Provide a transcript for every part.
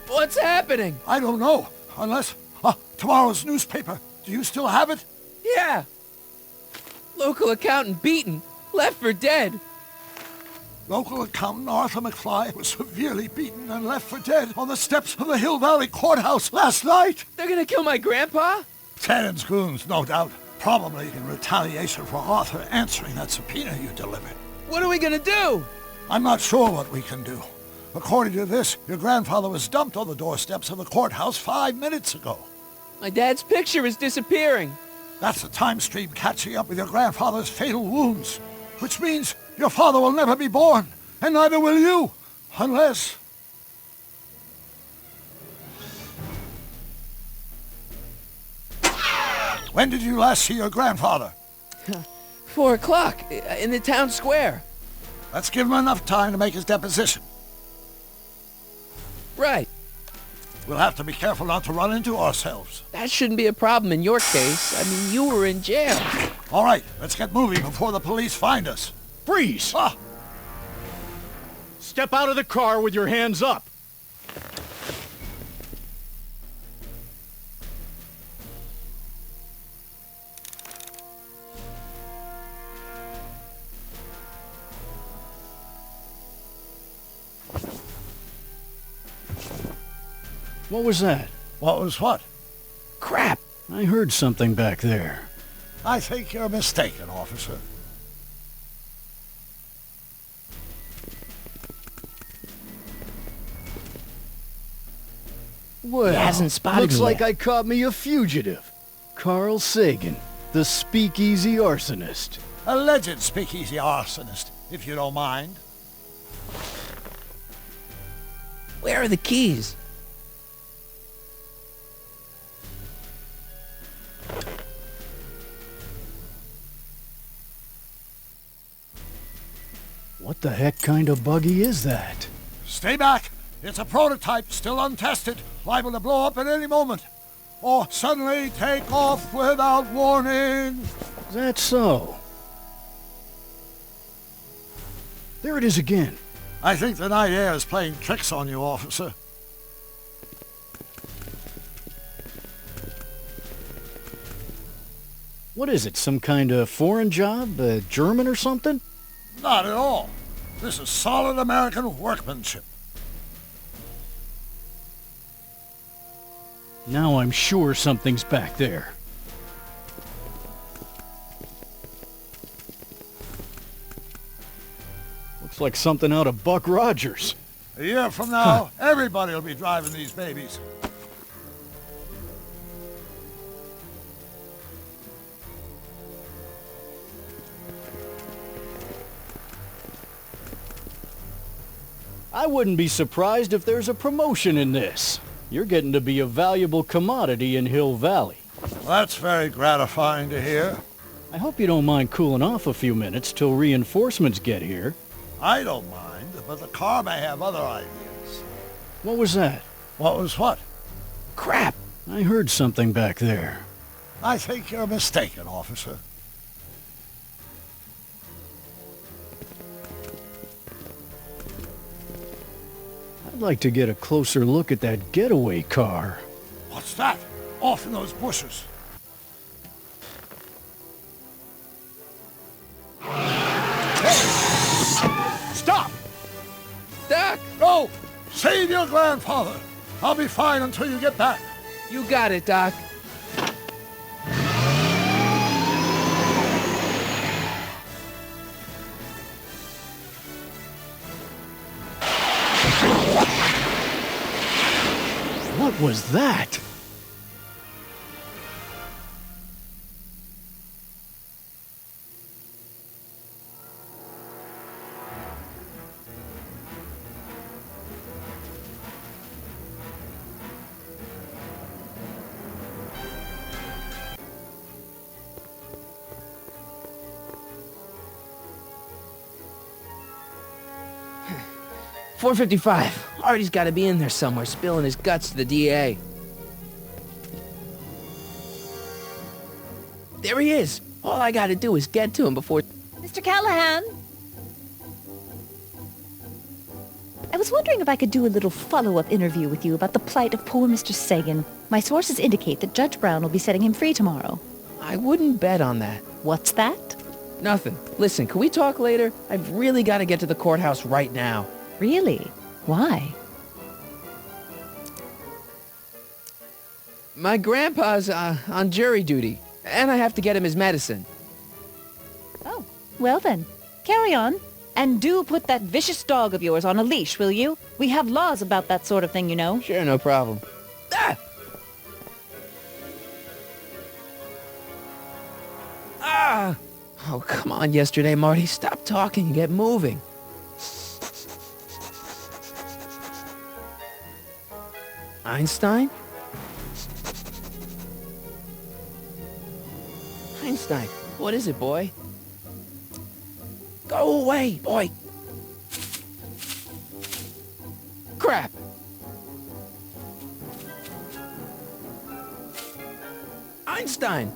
What's happening? I don't know, unless... tomorrow's newspaper. Do you still have it? Yeah. Local accountant beaten. Left for dead. Local accountant Marty McFly was severely beaten and left for dead on the steps of the Hill Valley Courthouse last night. They're gonna kill my grandpa? Tannen's goons, no doubt. Probably in retaliation for Arthur answering that subpoena you delivered. What are we gonna do? I'm not sure what we can do. According to this, your grandfather was dumped on the doorsteps of the courthouse 5 minutes ago. My dad's picture is disappearing. That's the time stream catching up with your grandfather's fatal wounds. Which means your father will never be born, and neither will you, unless... When did you last see your grandfather? 4 o'clock, in the town square. Let's give him enough time to make his deposition. Right. We'll have to be careful not to run into ourselves. That shouldn't be a problem in your case. I mean, you were in jail. All right, let's get moving before the police find us. Freeze! Ah! Step out of the car with your hands up. What was that? What was what? Crap! I heard something back there. I think you're mistaken, officer. Well, he hasn't spotted Looks me like yet. I caught me a fugitive. Carl Sagan, the speakeasy arsonist. Alleged speakeasy arsonist, if you don't mind. Where are the keys? What the heck kind of buggy is that? Stay back. It's a prototype, still untested, liable to blow up at any moment. Or suddenly take off without warning. Is that so? There it is again. I think the night air is playing tricks on you, officer. What is it, some kind of foreign job? German or something? Not at all. This is solid American workmanship. Now I'm sure something's back there. Looks like something out of Buck Rogers. A year from now, everybody will be driving these babies. I wouldn't be surprised if there's a promotion in this. You're getting to be a valuable commodity in Hill Valley. That's very gratifying to hear. I hope you don't mind cooling off a few minutes till reinforcements get here. I don't mind, but the car may have other ideas. What was that? What was what? Crap! I heard something back there. I think you're mistaken, officer. I'd like to get a closer look at that getaway car. What's that? Off in those bushes. Hey! Stop! Doc! No! Save your grandfather! I'll be fine until you get back. You got it, Doc. What was that? .455. Artie's got to be in there somewhere, spilling his guts to the DA. There he is. All I got to do is get to him before... Mr. Callahan? I was wondering if I could do a little follow-up interview with you about the plight of poor Mr. Sagan. My sources indicate that Judge Brown will be setting him free tomorrow. I wouldn't bet on that. What's that? Nothing. Listen, can we talk later? I've really got to get to the courthouse right now. Really? Why? My grandpa's on jury duty, and I have to get him his medicine. Oh, well then. Carry on. And do put that vicious dog of yours on a leash, will you? We have laws about that sort of thing, you know. Sure, no problem. Ah! Ah! Oh, come on, yesterday, Marty. Stop talking and get moving. Einstein? Einstein, what is it, boy? Go away, boy! Crap! Einstein!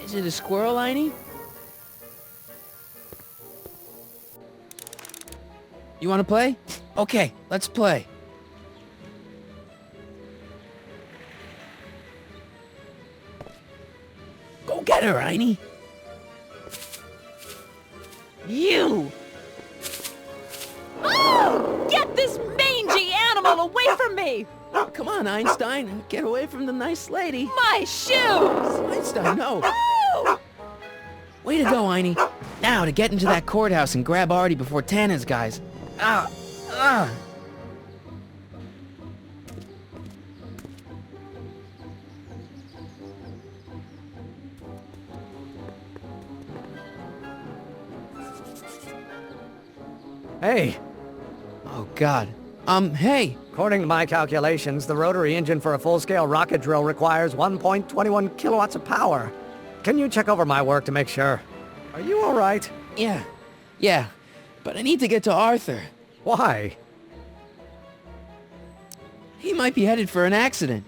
Is it a squirrel, Einie? You want to play? Okay, let's play. Go get her, Einie. You! Oh! Get this mangy animal away from me! Come on, Einstein. Get away from the nice lady. My shoes! Einstein, no. Oh! Way to go, Einie. Now to get into that courthouse and grab Artie before Tana's guys. Ah! Ah! Hey, Oh, God. Hey! according to my calculations, the rotary engine for a full-scale rocket drill requires 1.21 kilowatts of power. Can you check over my work to make sure? Are you all right? Yeah. But I need to get to Arthur. Why? He might be headed for an accident.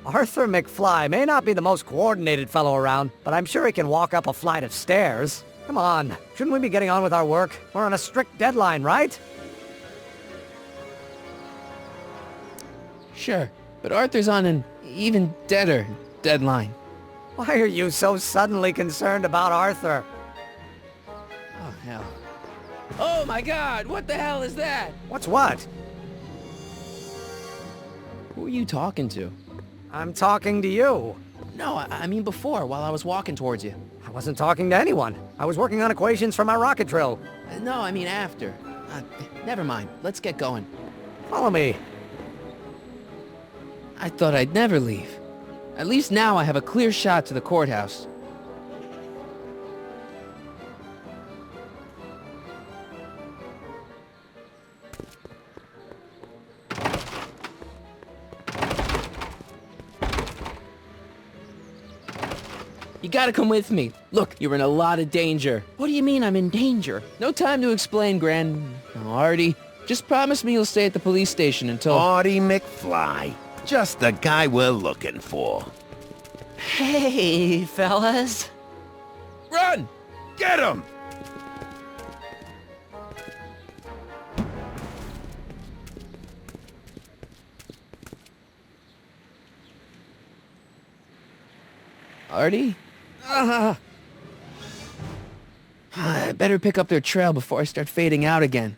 Arthur McFly may not be the most coordinated fellow around, but I'm sure he can walk up a flight of stairs. Come on, shouldn't we be getting on with our work? We're on a strict deadline, right? Sure, but Arthur's on an even deader deadline. Why are you so suddenly concerned about Arthur? Oh, hell. Oh, my God! What the hell is that? What's what? Who are you talking to? I'm talking to you. No, I mean before, while I was walking towards you. I wasn't talking to anyone. I was working on equations for my rocket drill. No, I mean after. Never mind. Let's get going. Follow me. I thought I'd never leave. At least now I have a clear shot to the courthouse. You gotta come with me. Look, you're in a lot of danger. What do you mean I'm in danger? No time to explain, Artie. Just promise me you'll stay at the police station until... Marty McFly. Just the guy we're looking for. Hey, fellas. Run! Get him! Artie? I better pick up their trail before I start fading out again.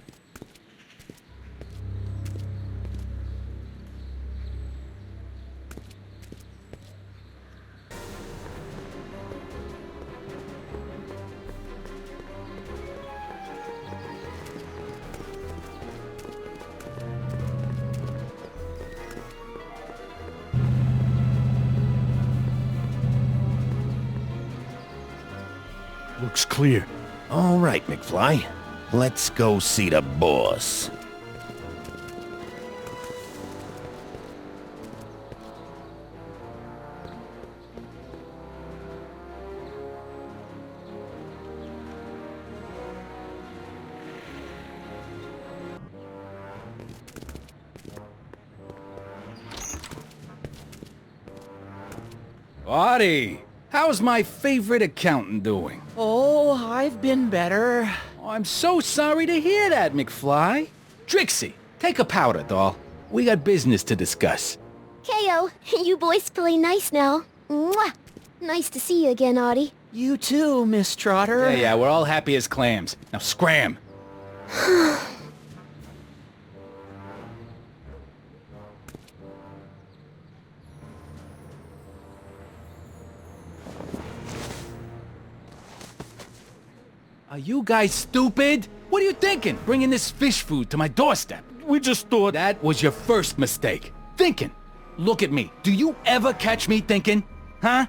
Looks clear. All right, McFly. Let's go see the boss. Artie, how's my favorite accountant doing? Oh, I've been better. Oh, I'm so sorry to hear that, McFly. Trixie, take a powder, doll. We got business to discuss. K.O., you boys play nice now. Mwah! Nice to see you again, Audie. You too, Miss Trotter. Yeah, we're all happy as clams. Now scram. Are you guys stupid? What are you thinking, bringing this fish food to my doorstep? We just thought that was your first mistake. Thinking. Look at me. Do you ever catch me thinking? Huh?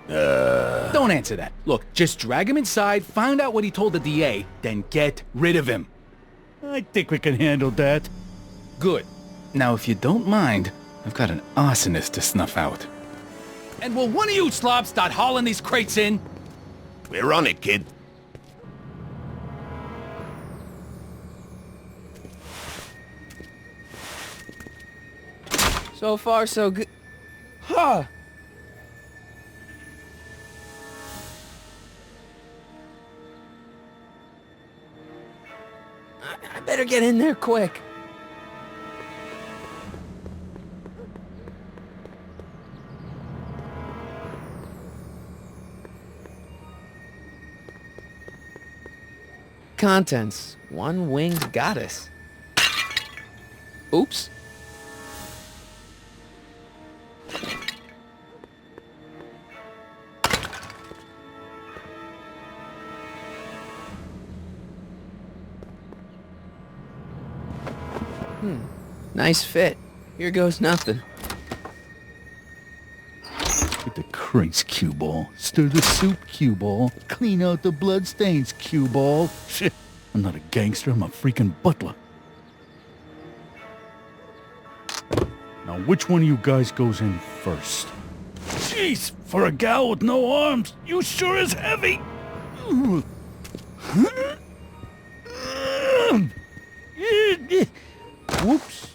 Don't answer that. Look, just drag him inside, find out what he told the DA, then get rid of him. I think we can handle that. Good. Now, if you don't mind, I've got an arsonist to snuff out. And will one of you slobs start hauling these crates in? We're on it, kid. So far, so good. Huh. I better get in there quick. Contents. One winged goddess. Oops. Nice fit. Here goes nothing. Get the crates, cue ball. Stir the soup, cue ball. Clean out the bloodstains, cue ball. Shit, I'm not a gangster, I'm a freaking butler. Now, which one of you guys goes in first? Jeez, for a gal with no arms, you sure is heavy. Whoops.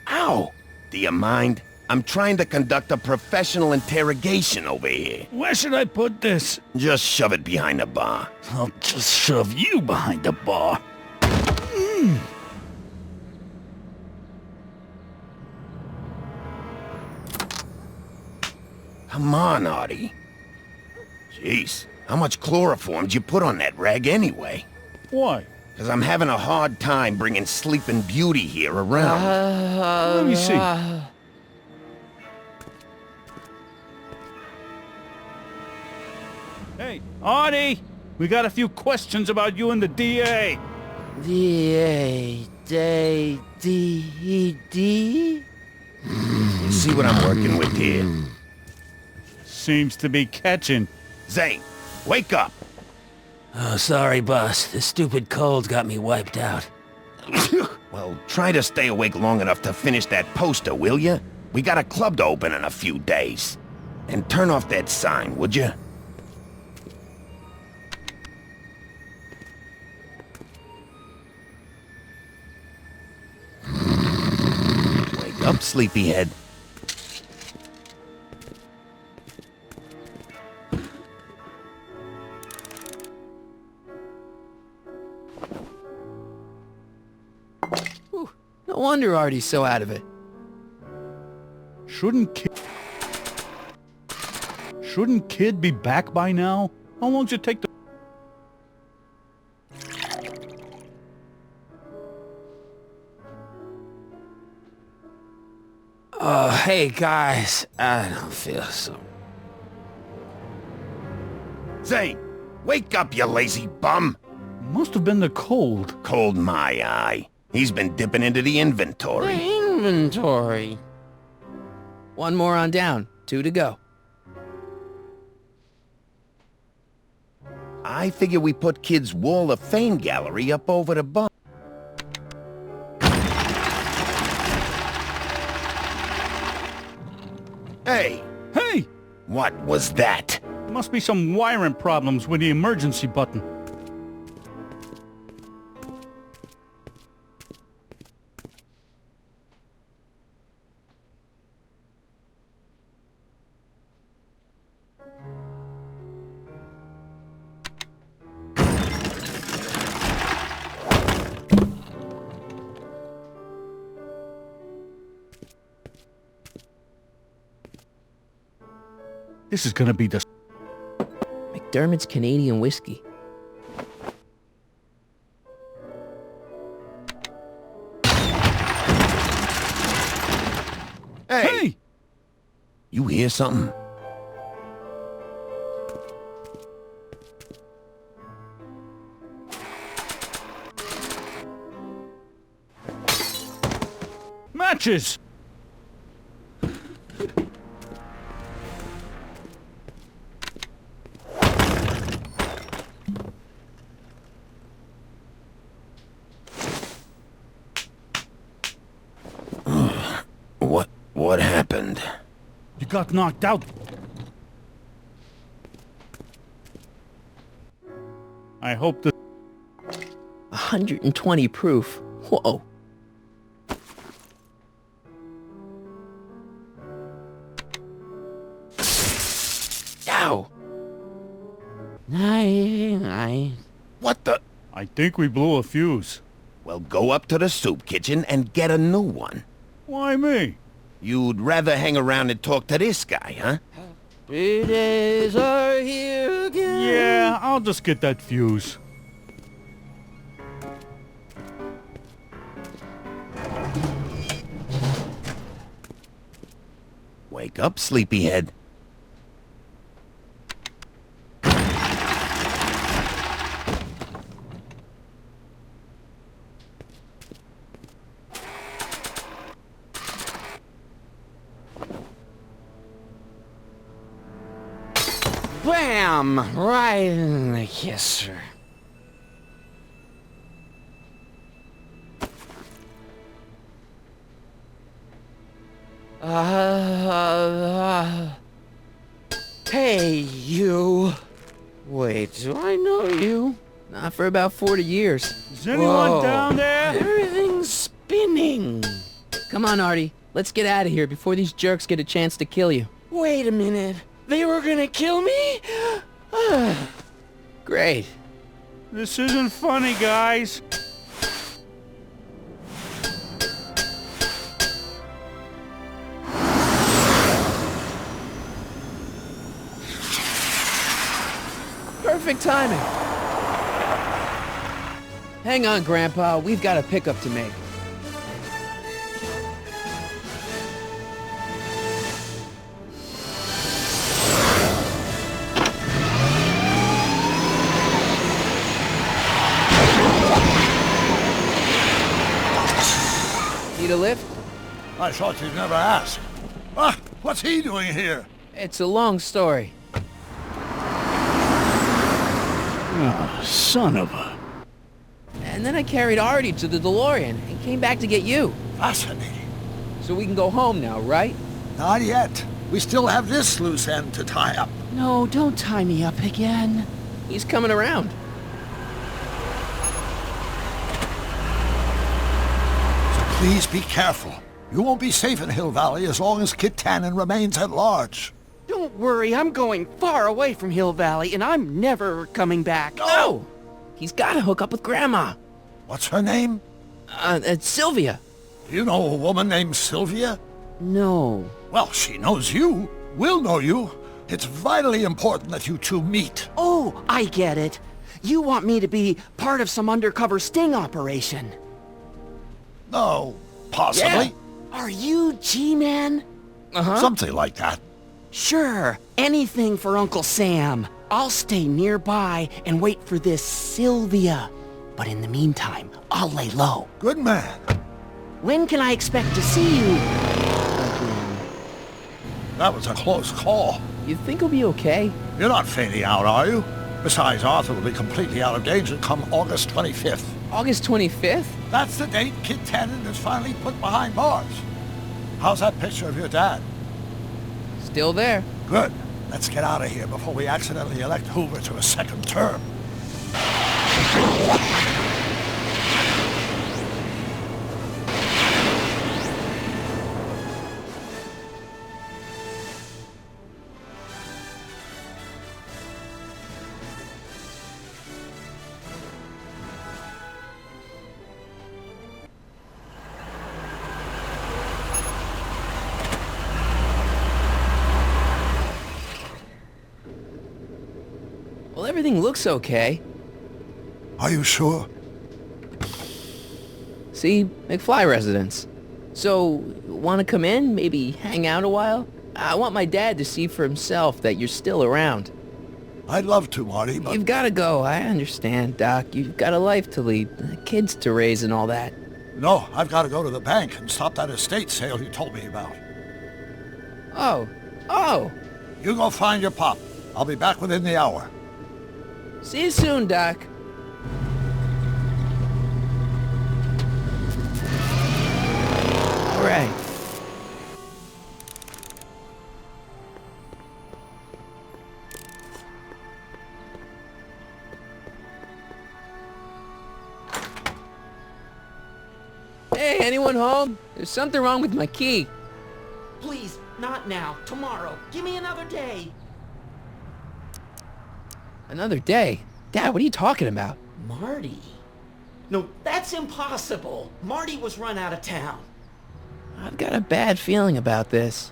Ow! Do you mind? I'm trying to conduct a professional interrogation over here. Where should I put this? Just shove it behind the bar. I'll just shove you behind the bar. Come on, Artie. Jeez, how much chloroform did you put on that rag anyway? Why? Because I'm having a hard time bringing Sleeping Beauty here around. Let me see. Hey, Artie! We got a few questions about you and the DA. D-A, D-D? You see what I'm working with here? Seems to be catching. Zane, wake up! Oh, sorry, boss. This stupid cold got me wiped out. Well, try to stay awake long enough to finish that poster, will you? We got a club to open in a few days. And turn off that sign, would you? Wake up, sleepyhead. No wonder Artie's so out of it. Shouldn't Kid be back by now? How long does it take to... Hey guys, I don't feel so... Zane, wake up, you lazy bum! Must have been the cold. Cold my eye. He's been dipping into the inventory. Inventory. One more on down. 2 to go. I figure we put Kid's Wall of Fame gallery up over the bar. Hey! Hey! What was that? Must be some wiring problems with the emergency button. This is gonna be the... McDermott's Canadian whiskey. Hey! You hear something? Matches! What happened? You got knocked out. I hope the... 120 proof. Whoa. Ow. Nice. What the... I think we blew a fuse. Well, go up to the soup kitchen and get a new one. Why me? You'd rather hang around and talk to this guy, huh? 3 days are here again. Yeah, I'll just get that fuse. Wake up, sleepyhead. Bam! Right in the kisser. Hey, you. Wait, do I know you? Not for about 40 years. Is anyone down there? Everything's spinning. Come on, Artie. Let's get out of here before these jerks get a chance to kill you. Wait a minute. They were gonna kill me? Great. This isn't funny, guys. Perfect timing. Hang on, Grandpa. We've got a pickup to make. Need a lift? I thought you'd never ask. Ah, what's he doing here? It's a long story. Oh, son of a... And then I carried Artie to the DeLorean and came back to get you. Fascinating. So we can go home now, right? Not yet. We still have this loose end to tie up. No, don't tie me up again. He's coming around. So please be careful. You won't be safe in Hill Valley as long as Kit Tannen remains at large. Don't worry, I'm going far away from Hill Valley, and I'm never coming back. No! He's got to hook up with Grandma. What's her name? It's Sylvia. Do you know a woman named Sylvia? No. Well, she knows you. We'll know you. It's vitally important that you two meet. Oh, I get it. You want me to be part of some undercover sting operation. No, possibly. Are you G-Man? Uh-huh. Something like that. Sure, anything for Uncle Sam. I'll stay nearby and wait for this Sylvia. But in the meantime, I'll lay low. Good man. When can I expect to see you? That was a close call. You think he'll be okay? You're not fainting out, are you? Besides, Arthur will be completely out of danger come August 25th. August 25th? That's the date Kit Tannen is finally put behind bars. How's that picture of your dad? Still there. Good. Let's get out of here before we accidentally elect Hoover to a second term. Well, everything looks okay. Are you sure? See, McFly residence. So, want to come in? Maybe hang out a while? I want my dad to see for himself that you're still around. I'd love to, Marty, but... You've got to go. I understand, Doc. You've got a life to lead, kids to raise and all that. No, I've got to go to the bank and stop that estate sale you told me about. Oh. You go find your pop. I'll be back within the hour. See you soon, Doc. All right. Hey, anyone home? There's something wrong with my key. Please, not now. Tomorrow. Give me another day. Another day? Dad, what are you talking about? Marty? No, that's impossible. Marty was run out of town. I've got a bad feeling about this.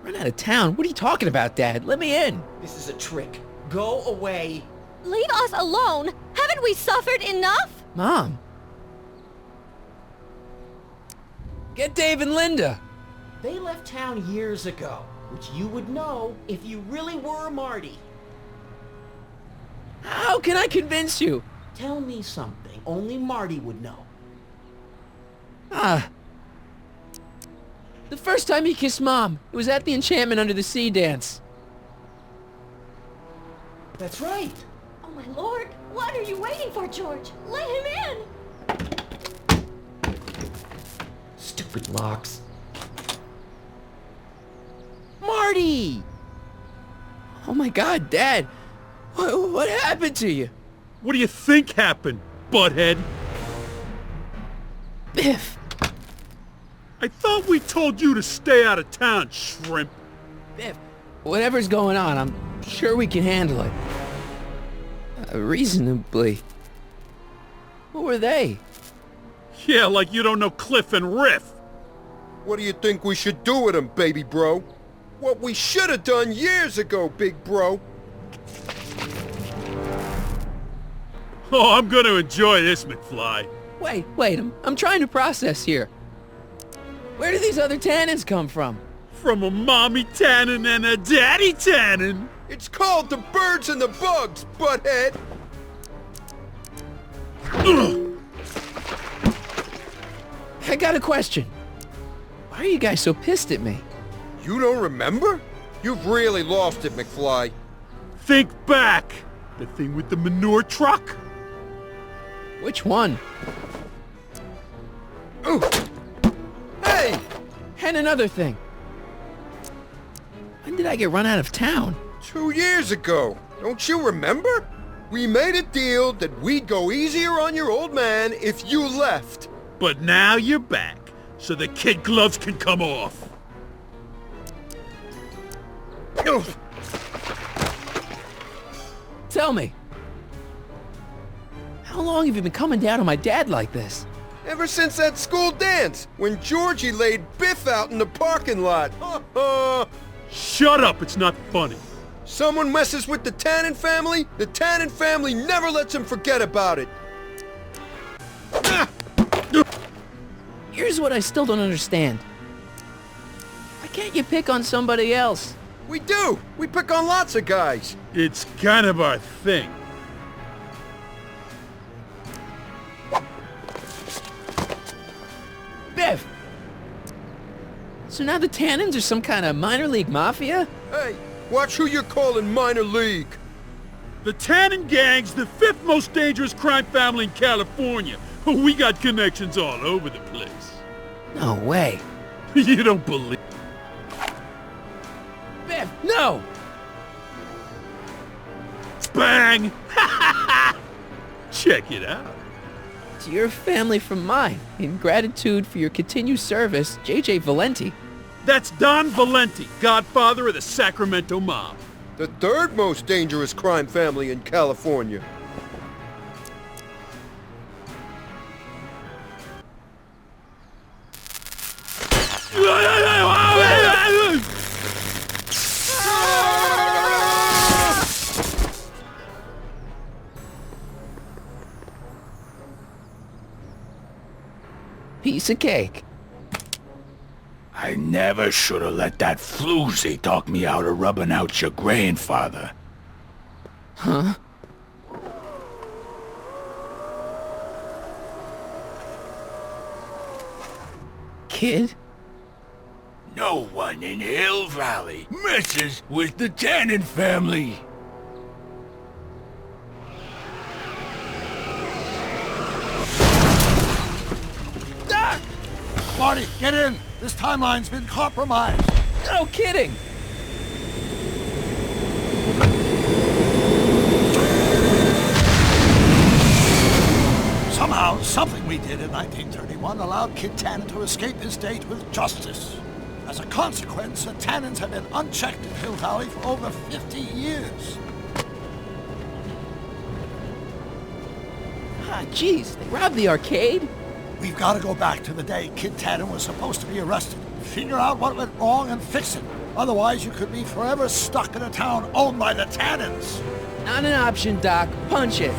Run out of town? What are you talking about, Dad? Let me in. This is a trick. Go away. Leave us alone! Haven't we suffered enough? Mom. Get Dave and Linda. They left town years ago, which you would know if you really were Marty. How can I convince you? Tell me something only Marty would know. The first time he kissed Mom, it was at the Enchantment Under the Sea dance. That's right. Oh my lord! What are you waiting for, George? Let him in! Stupid locks. Marty! Oh my God, Dad. What happened to you? What do you think happened, butthead? Biff. I thought we told you to stay out of town, shrimp. Biff, whatever's going on, I'm sure we can handle it. Reasonably. Who were they? Yeah, like you don't know Cliff and Riff. What do you think we should do with him, baby bro? What we should have done years ago, big bro. Oh, I'm gonna enjoy this, McFly. Wait, I'm trying to process here. Where do these other tannins come from? From a mommy tannin and a daddy tannin. It's called the birds and the bugs, butthead. I got a question. Why are you guys so pissed at me? You don't remember? You've really lost it, McFly. Think back. The thing with the manure truck? Which one? Ooh. Hey! And another thing. When did I get run out of town? 2 years ago. Don't you remember? We made a deal that we'd go easier on your old man if you left. But now you're back, so the kid gloves can come off. Tell me. How long have you been coming down on my dad like this? Ever since that school dance, when Georgie laid Biff out in the parking lot. Shut up, it's not funny. Someone messes with the Tannen family, the Tannen family never lets him forget about it. Here's what I still don't understand. Why can't you pick on somebody else? We do! We pick on lots of guys. It's kind of our thing. Biff! So now the Tannins are some kind of minor league mafia? Hey, watch who you're calling minor league. The Tannen gang's the 5th most dangerous crime family in California. We got connections all over the place. No way. You don't believe... Biff, no! Bang! Check it out. To your family from mine, in gratitude for your continued service, J.J. Valenti. That's Don Valenti, godfather of the Sacramento mob. The 3rd most dangerous crime family in California. Piece of cake. I never should have let that floozy talk me out of rubbing out your grandfather. Huh? Kid? No one in Hill Valley messes with the Tannen family. Marty, get in! This timeline's been compromised. No kidding! Somehow, something we did in 1931 allowed Kid Tannen to escape his date with justice. As a consequence, the Tannens have been unchecked in Hill Valley for over 50 years. Ah, jeez, they robbed the arcade? We've got to go back to the day Kid Tannen was supposed to be arrested. Figure out what went wrong and fix it. Otherwise, you could be forever stuck in a town owned by the Tannens. Not an option, Doc. Punch it.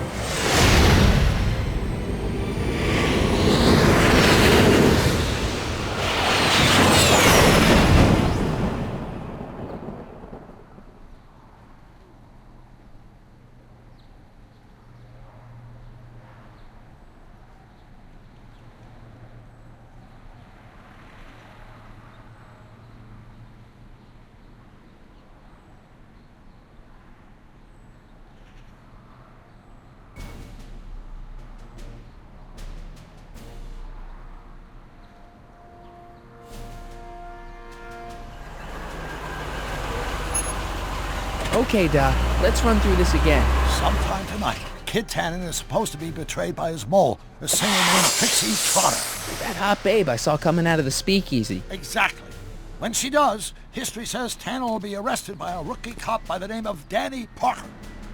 Okay, Doc, let's run through this again. Sometime tonight, Kid Tannen is supposed to be betrayed by his mole, a singer named Pixie Trotter. That hot babe I saw coming out of the speakeasy. Exactly. When she does, history says Tannen will be arrested by a rookie cop by the name of Danny Parker.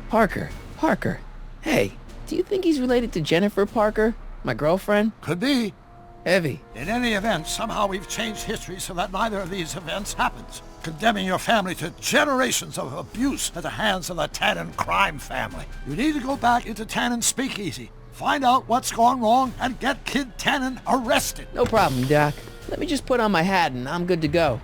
Parker. Hey, do you think he's related to Jennifer Parker, my girlfriend? Could be. Heavy. In any event, somehow we've changed history so that neither of these events happens, condemning your family to generations of abuse at the hands of the Tannen crime family. You need to go back into Tannen's speakeasy, find out what's gone wrong, and get Kid Tannen arrested. No problem, Doc. Let me just put on my hat and I'm good to go.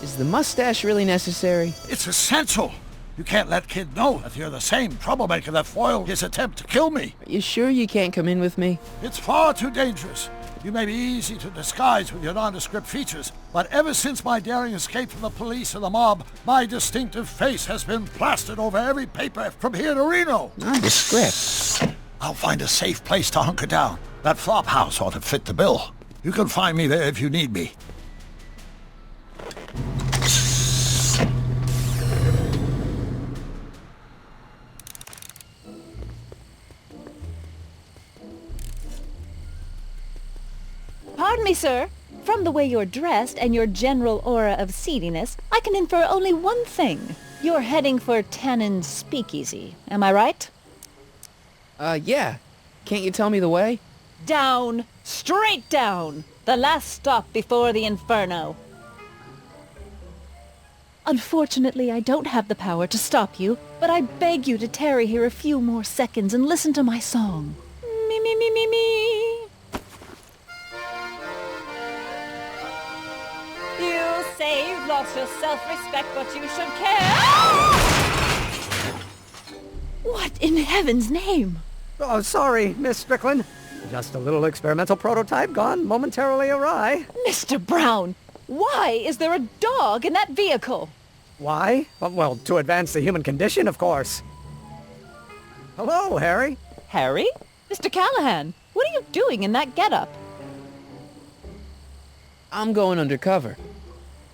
Is the mustache really necessary? It's essential. You can't let Kid know that you're the same troublemaker that foiled his attempt to kill me. Are you sure you can't come in with me? It's far too dangerous. You may be easy to disguise with your nondescript features, but ever since my daring escape from the police and the mob, my distinctive face has been plastered over every paper from here to Reno. Nondescript? I'll find a safe place to hunker down. That flop house ought to fit the bill. You can find me there if you need me. Pardon me, sir. From the way you're dressed and your general aura of seediness, I can infer only one thing. You're heading for Tannen's speakeasy. Am I right? Yeah. Can't you tell me the way? Down. Straight down. The last stop before the inferno. Unfortunately, I don't have the power to stop you, but I beg you to tarry here a few more seconds and listen to my song. Me, me, me, me, me. You say you've lost your self-respect, but you should care. What in heaven's name? Oh, sorry, Miss Strickland. Just a little experimental prototype gone momentarily awry. Mr. Brown, why is there a dog in that vehicle? Why? Well, to advance the human condition, of course. Hello, Harry. Harry? Mr. Callahan, what are you doing in that getup? I'm going undercover.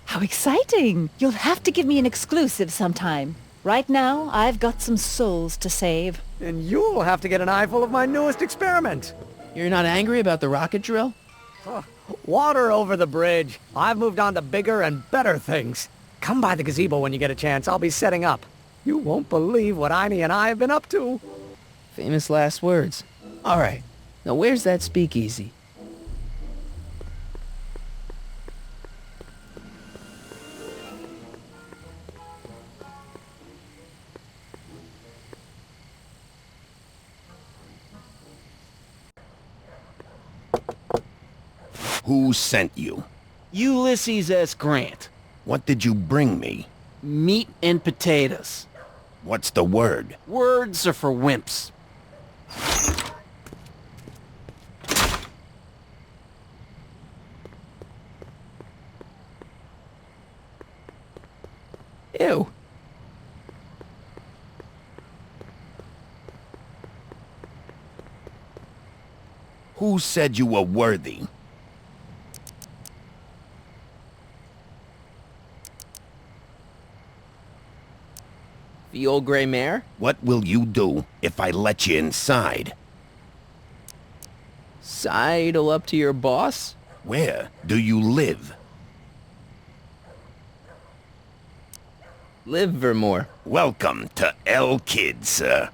How exciting! You'll have to give me an exclusive sometime. Right now, I've got some souls to save. And you'll have to get an eyeful of my newest experiment. You're not angry about the rocket drill? Water over the bridge. I've moved on to bigger and better things. Come by the gazebo when you get a chance. I'll be setting up. You won't believe what Einie and I have been up to. Famous last words. All right. Now where's that speakeasy? Who sent you? Ulysses S. Grant. What did you bring me? Meat and potatoes. What's the word? Words are for wimps. Ew. Who said you were worthy? The old gray mare? What will you do if I let you inside? Sidle up to your boss? Where do you live? Livermore. Welcome to El Kid, sir.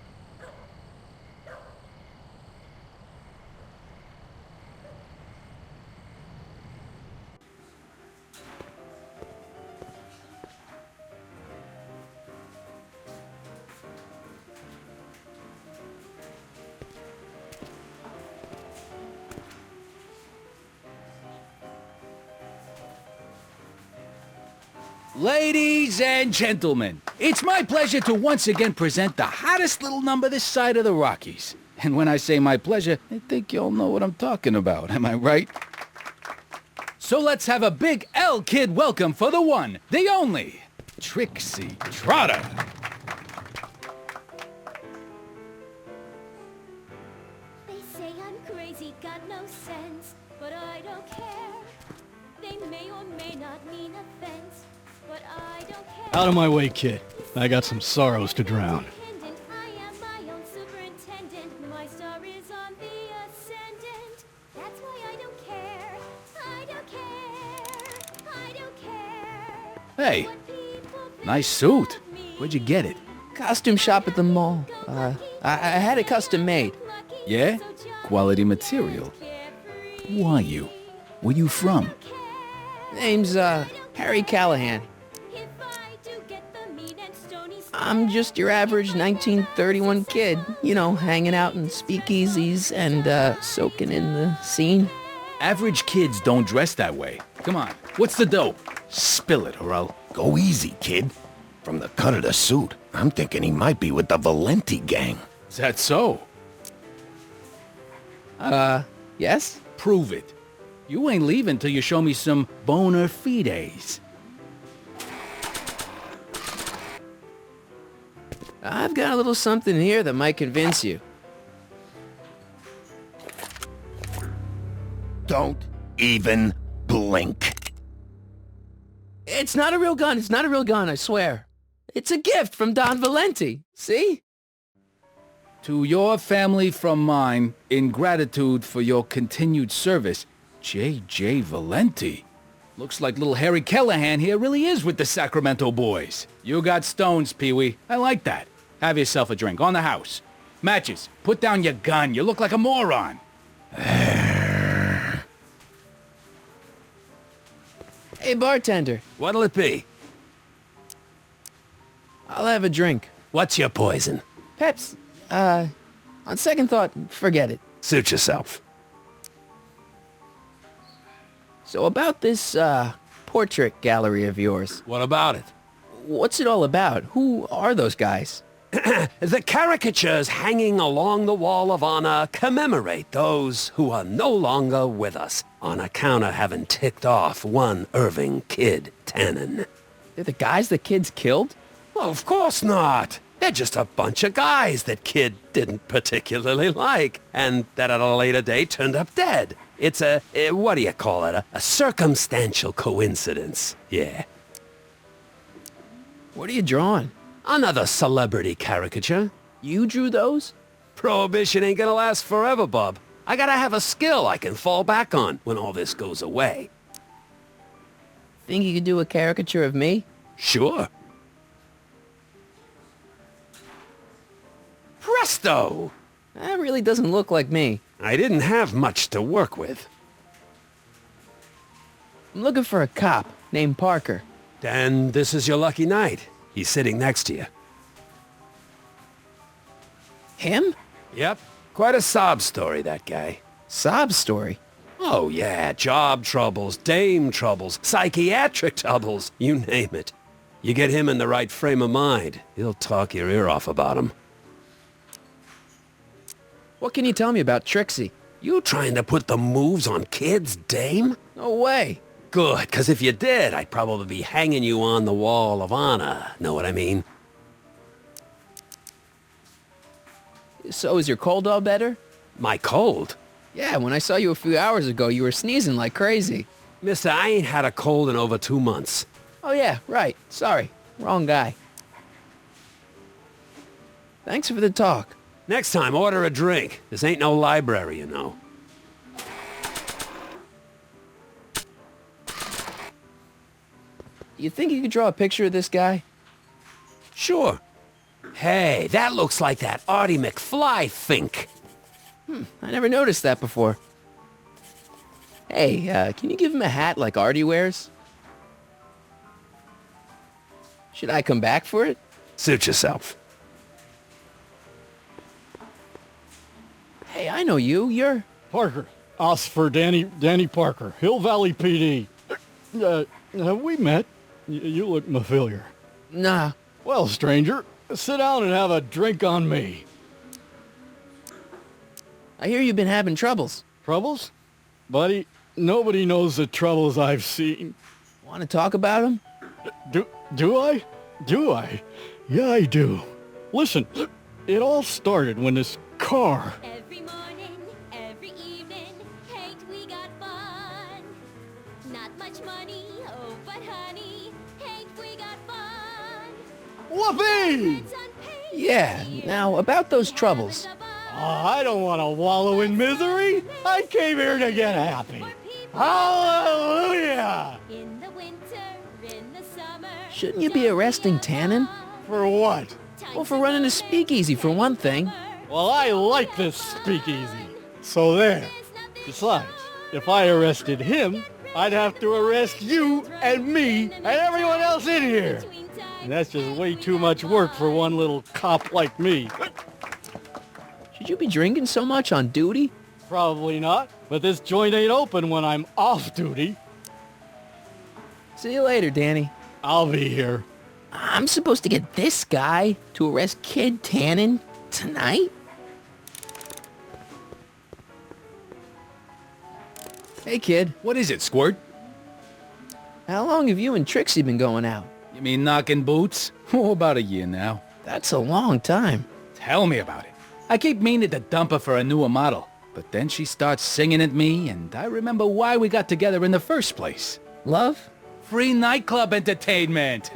Ladies and gentlemen, it's my pleasure to once again present the hottest little number this side of the Rockies. And when I say my pleasure, I think you all know what I'm talking about, am I right? So let's have a big El Kid welcome for the one, the only, Trixie Trotter. They say I'm crazy, got no sense, but I don't care. They may or may not mean offense, but I don't care. Out of my way, kid. I got some sorrows to drown. I am my own superintendent. My star is on the ascendant. That's why I don't care. I don't care. I don't care. Hey, nice suit. Where'd you get it? Costume shop at the mall. I had it custom made. Yeah? Quality material. Who are you? Where you from? Name's, Harry Callahan. I'm just your average 1931 kid, you know, hanging out in speakeasies and, soaking in the scene. Average kids don't dress that way. Come on, what's the dope? Spill it, or I'll... Go easy, kid. From the cut of the suit, I'm thinking he might be with the Valenti gang. Is that so? Yes? Prove it. You ain't leaving till you show me some bona fides. I've got a little something here that might convince you. Don't even blink. It's not a real gun. It's not a real gun, I swear. It's a gift from Don Valenti. See? To your family from mine, in gratitude for your continued service, J.J. Valenti. Looks like little Harry Callahan here really is with the Sacramento boys. You got stones, Pee-wee. I like that. Have yourself a drink, on the house. Matches, put down your gun. You look like a moron. Hey, bartender. What'll it be? I'll have a drink. What's your poison? Peps. On second thought, forget it. Suit yourself. So about this, portrait gallery of yours. What about it? What's it all about? Who are those guys? The caricatures hanging along the wall of honor commemorate those who are no longer with us on account of having ticked off one Irving Kid Tannen. They're the guys the kids killed? Well, of course not. They're just a bunch of guys that Kid didn't particularly like, and that at a later date turned up dead. It's what do you call it? A circumstantial coincidence. Yeah. What are you drawing? Another celebrity caricature. You drew those? Prohibition ain't gonna last forever, bub. I gotta have a skill I can fall back on when all this goes away. Think you could do a caricature of me? Sure. Presto! That really doesn't look like me. I didn't have much to work with. I'm looking for a cop named Parker. Then this is your lucky night. He's sitting next to you. Him? Yep. Quite a sob story, that guy. Sob story? Oh, yeah, job troubles, dame troubles, psychiatric troubles, you name it. You get him in the right frame of mind, he'll talk your ear off about him. What can you tell me about Trixie? You trying to put the moves on kids, dame? No way. Good, 'cause if you did, I'd probably be hanging you on the wall of honor. Know what I mean? So is your cold all better? My cold? Yeah, when I saw you a few hours ago, you were sneezing like crazy. Mister, I ain't had a cold in over 2 months. Oh yeah, right. Sorry. Wrong guy. Thanks for the talk. Next time, order a drink. This ain't no library, you know. You think you could draw a picture of this guy? Sure. Hey, that looks like that Marty McFly think. I never noticed that before. Hey, can you give him a hat like Artie wears? Should I come back for it? Suit yourself. Hey, I know you. You're... Parker. Us for Danny Parker. Hill Valley PD. Have we met? You look familiar. Nah. Well, stranger, sit down and have a drink on me. I hear you've been having troubles. Troubles? Buddy, nobody knows the troubles I've seen. Want to talk about them? Do I? Do I? Yeah, I do. Listen, it all started when this car... Every morning, every evening, ain't we got fun? Not much money, oh, but honey, ain't we got fun? Whoopee! Yeah, now about those troubles. I don't want to wallow in misery. I came here to get happy. Hallelujah! In the winter, in the summer. Shouldn't you be arresting Tannen? For what? Well, for running a speakeasy, for one thing. Well, I like this speakeasy. So there. Besides, if I arrested him, I'd have to arrest you and me and everyone else in here. And that's just way too much work for one little cop like me. Should you be drinking so much on duty? Probably not, but this joint ain't open when I'm off duty. See you later, Danny. I'll be here. I'm supposed to get this guy to arrest Kid Tannen tonight? Hey, kid. What is it, Squirt? How long have you and Trixie been going out? You mean knocking boots? Oh, about a year now. That's a long time. Tell me about it. I keep meaning to dump her for a newer model, but then she starts singing at me, and I remember why we got together in the first place. Love? Free nightclub entertainment.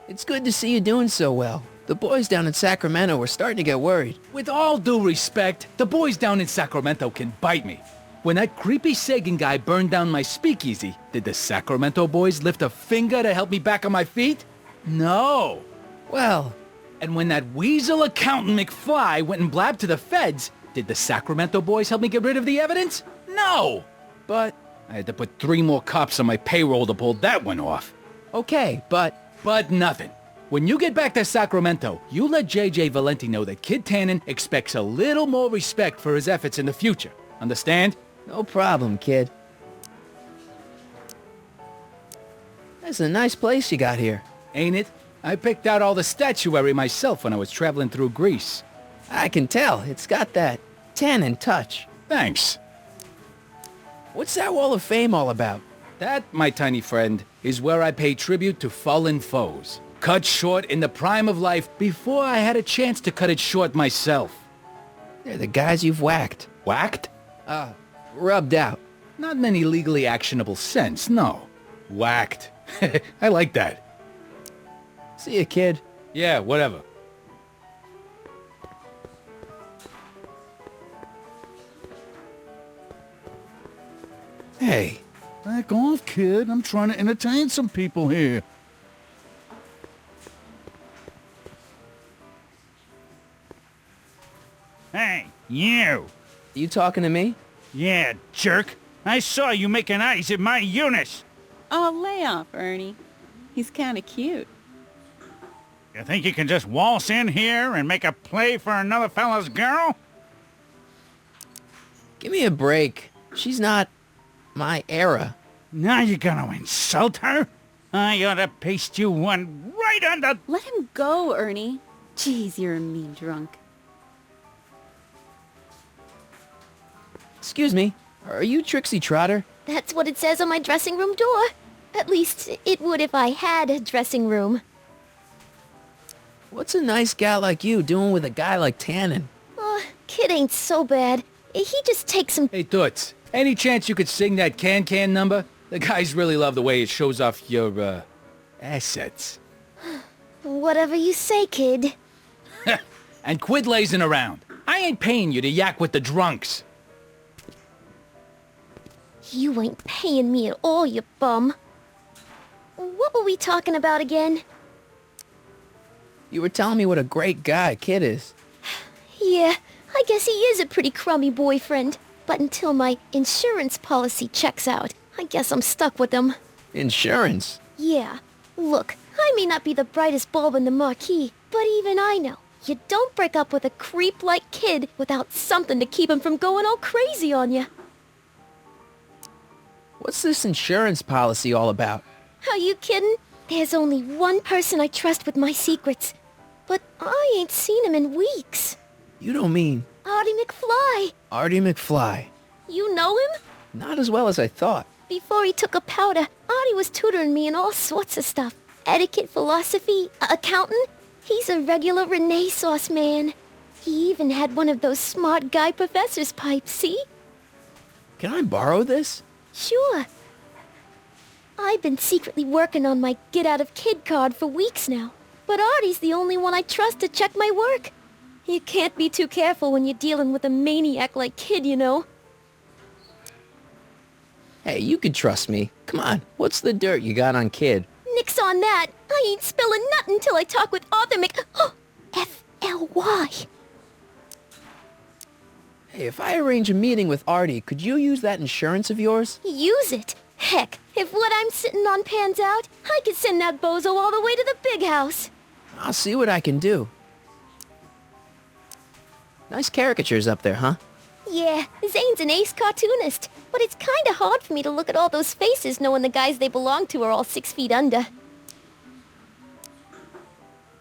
It's good to see you doing so well. The boys down in Sacramento were starting to get worried. With all due respect, the boys down in Sacramento can bite me. When that creepy Sagan guy burned down my speakeasy, did the Sacramento boys lift a finger to help me back on my feet? No. Well... And when that weasel accountant McFly went and blabbed to the feds, did the Sacramento boys help me get rid of the evidence? No. But I had to put 3 more cops on my payroll to pull that one off. Okay, but nothing. When you get back to Sacramento, you let J.J. Valenti know that Kid Tannen expects a little more respect for his efforts in the future. Understand? No problem, kid. That's a nice place you got here. Ain't it? I picked out all the statuary myself when I was traveling through Greece. I can tell. It's got that Tannen touch. Thanks. What's that wall of fame all about? That, my tiny friend, is where I pay tribute to fallen foes. Cut short in the prime of life before I had a chance to cut it short myself. They're the guys you've whacked. Whacked? Rubbed out. Not in any legally actionable sense, no. Whacked. I like that. See ya, kid. Yeah, whatever. Hey. Back off, kid. I'm trying to entertain some people here. Hey, you! You talking to me? Yeah, jerk. I saw you making eyes at my Eunice. Oh, lay off, Ernie. He's kind of cute. You think you can just waltz in here and make a play for another fella's girl? Give me a break. She's not my era. Now you're gonna insult her? I ought to paste you one right on the... Let him go, Ernie. Jeez, you're a mean drunk. Excuse me, are you Trixie Trotter? That's what it says on my dressing room door. At least, it would if I had a dressing room. What's a nice gal like you doing with a guy like Tannen? Kid ain't so bad. He just takes some... Hey, Toots, any chance you could sing that can number? The guys really love the way it shows off your, assets. Whatever you say, kid. And quit lazing around. I ain't paying you to yak with the drunks. You ain't paying me at all, you bum. What were we talking about again? You were telling me what a great guy Kid is. Yeah, I guess he is a pretty crummy boyfriend. But until my insurance policy checks out, I guess I'm stuck with him. Insurance? Yeah. Look, I may not be the brightest bulb in the marquee, but even I know you don't break up with a creep like Kid without something to keep him from going all crazy on you. What's this insurance policy all about? Are you kidding? There's only one person I trust with my secrets. But I ain't seen him in weeks. You don't mean... Marty McFly. Marty McFly. You know him? Not as well as I thought. Before he took a powder, Artie was tutoring me in all sorts of stuff. Etiquette, philosophy, accounting. He's a regular Renaissance man. He even had one of those smart guy professor's pipes, see? Can I borrow this? Sure. I've been secretly working on my get-out-of-kid card for weeks now. But Artie's the only one I trust to check my work. You can't be too careful when you're dealing with a maniac like Kid, you know. Hey, you could trust me. Come on, what's the dirt you got on Kid? Nix on that. I ain't spilling nothing till I talk with Arthur F-L-Y. Hey, if I arrange a meeting with Artie, could you use that insurance of yours? Use it? Heck, if what I'm sitting on pans out, I could send that bozo all the way to the big house. I'll see what I can do. Nice caricatures up there, huh? Yeah, Zane's an ace cartoonist, but it's kinda hard for me to look at all those faces knowing the guys they belong to are all 6 feet under.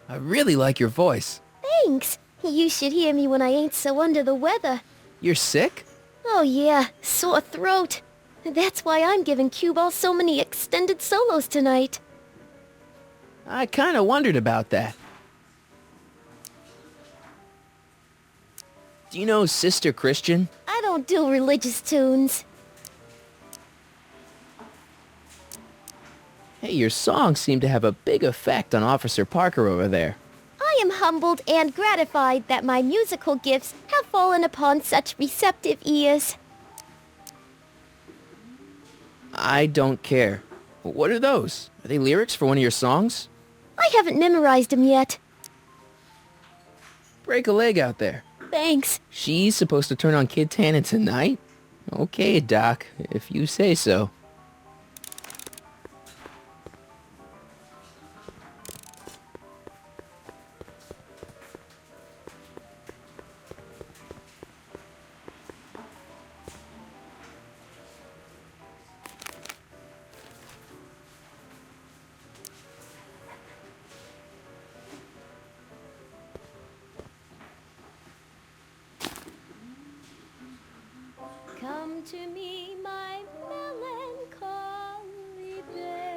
I really like your voice. Thanks. You should hear me when I ain't so under the weather. You're sick? Oh yeah, sore throat. That's why I'm giving Cue Ball so many extended solos tonight. I kinda wondered about that. Do you know Sister Christian? I don't do religious tunes. Hey, your songs seem to have a big effect on Officer Parker over there. I am humbled and gratified that my musical gifts have fallen upon such receptive ears. I don't care. What are those? Are they lyrics for one of your songs? I haven't memorized them yet. Break a leg out there. Thanks. She's supposed to turn on Kid Tannen tonight? Okay, Doc, if you say so. Come to me, my melancholy baby.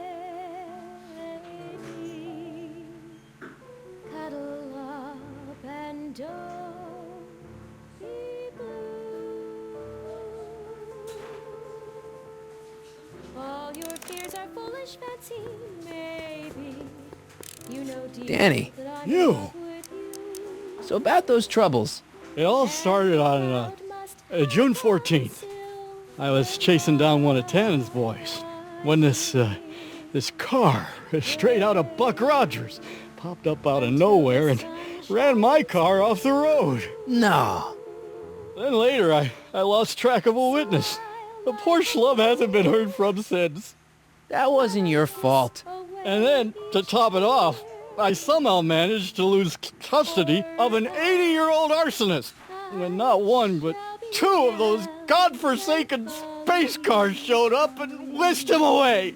Cuddle up and don't be blue. All your fears are foolish fancy, maybe. You know deep Danny. that I'm You. in love with you. So about those troubles. It all started on June 14th. I was chasing down one of Tannen's boys when this car, straight out of Buck Rogers, popped up out of nowhere and ran my car off the road. No. Then later, I lost track of a witness. The poor schlub hasn't been heard from since. That wasn't your fault. And then, to top it off, I somehow managed to lose custody of an 80-year-old arsonist. And not one, but 2 of those godforsaken space cars showed up and whisked him away.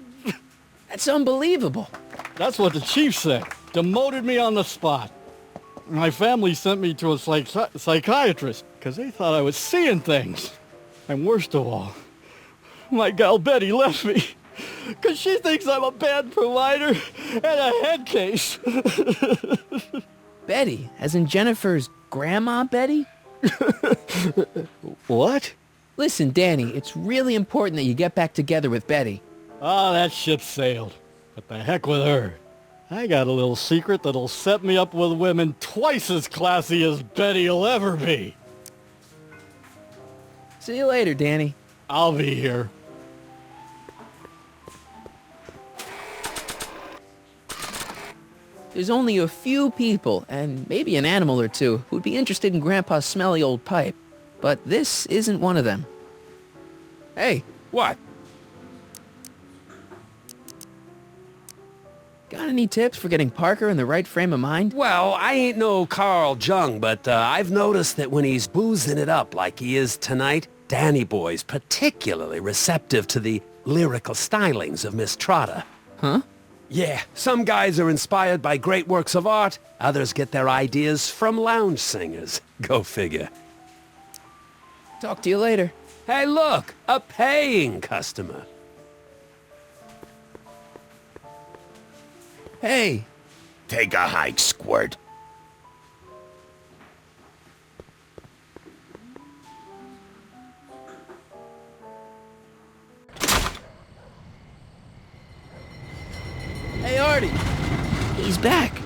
That's unbelievable. That's what the chief said. Demoted me on the spot. My family sent me to a psychiatrist because they thought I was seeing things. And worst of all, my gal Betty left me because she thinks I'm a bad provider and a head case. Betty, as in Jennifer's grandma Betty? What? Listen, Danny, it's really important that you get back together with Betty. Ah, that ship sailed. But the heck with her. I got a little secret that'll set me up with women twice as classy as Betty'll ever be. See you later, Danny. I'll be here. There's only a few people, and maybe an animal or two, who'd be interested in Grandpa's smelly old pipe. But this isn't one of them. Hey. What? Got any tips for getting Parker in the right frame of mind? Well, I ain't no Carl Jung, but I've noticed that when he's boozing it up like he is tonight, Danny Boy's particularly receptive to the lyrical stylings of Miss Trotter. Huh? Yeah, some guys are inspired by great works of art, others get their ideas from lounge singers. Go figure. Talk to you later. Hey, look, a paying customer. Hey. Take a hike, Squirt. Hey, Artie. He's back.